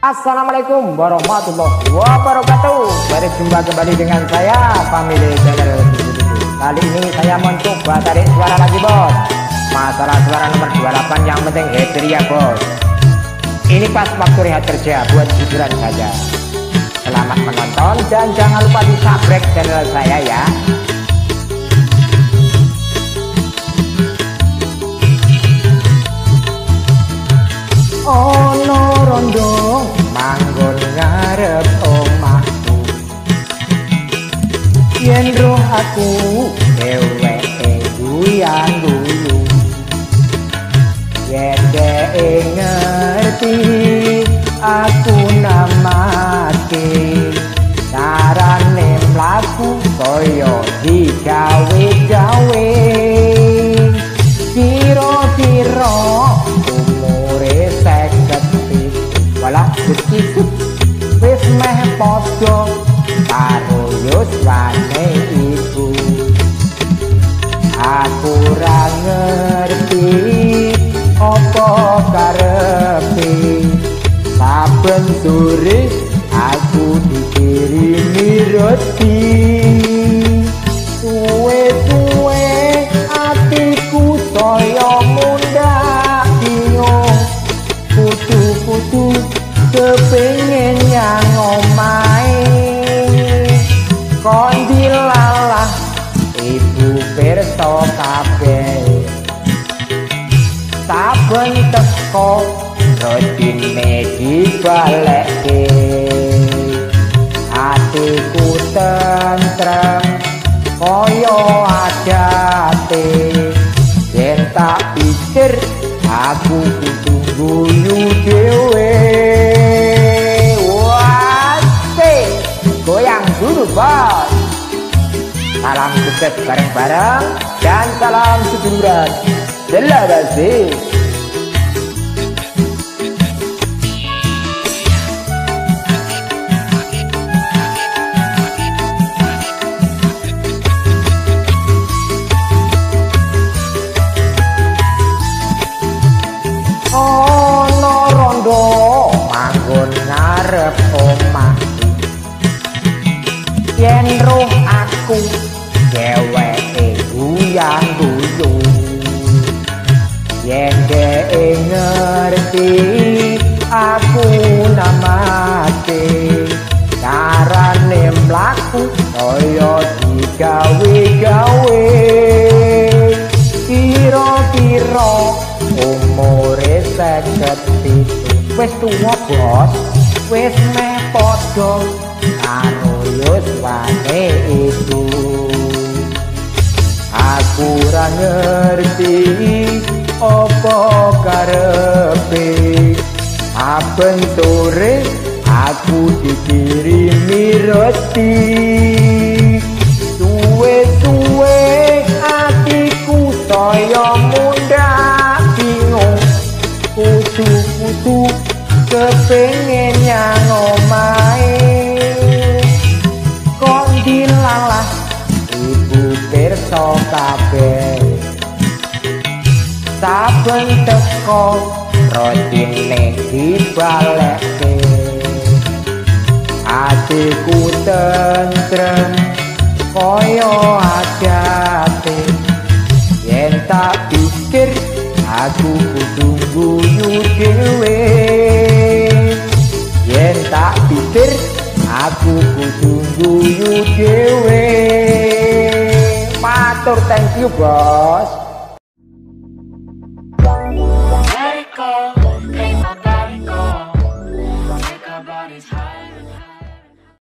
Assalamualaikum warahmatullahi wabarakatuh. Berjumpa kembali dengan saya Family Channel. Kali ini saya mencoba tarik suara lagi bos. Masalah suara nomor 28 yang penting happy ya bos. Ini pas waktu rehat kerja buat hiburan saja. Selamat menonton dan jangan lupa di subscribe channel saya ya. Ono rondo manggon ngarep omahku, yen roh aku dheweke guyang-guyu, yen dhek ngerti aku namake, carane mlaku kaya digawe-gawe, kira-kira walah begitu wis meh padha karo yuswane iku. Aku ora ngerti apa karepe, saben sore aku dikirimi roti, suwe-suwe atiku saya mundak bingung, kudu kepingin yang omahe kon dilalah ibu pirsa kabeh, saben teko rotine dibalekke, atiku tentrem kaya adate, yen tak pikir aku kudu guyu dhewe. Goyang dulu bos. Salam sukses bareng-bareng dan salam seduluran. Selawase. Ono rondo manggon ngarep omah, yen roh aku dheweke guyang-guyu, yen dhek ngerti aku namake, carane mlaku kaya digawe-gawe, kira-kira umure 57. Wis tuwa bos, wis meh padha karo yuswane iku. Aku ora ngerti apa karepe, saben sore aku dikirimi roti, suwe-suwe atiku saya mundak bingung, kudu kepengin yang omahe kon dilalah ibu pirsa kabeh, saben teko rotine dibalekke, atiku tentrem kaya adate, yen tak pikir aku kudu guyu dhewe, yen tak pikir aku kudu guyu dhewe. Matur thank you bos.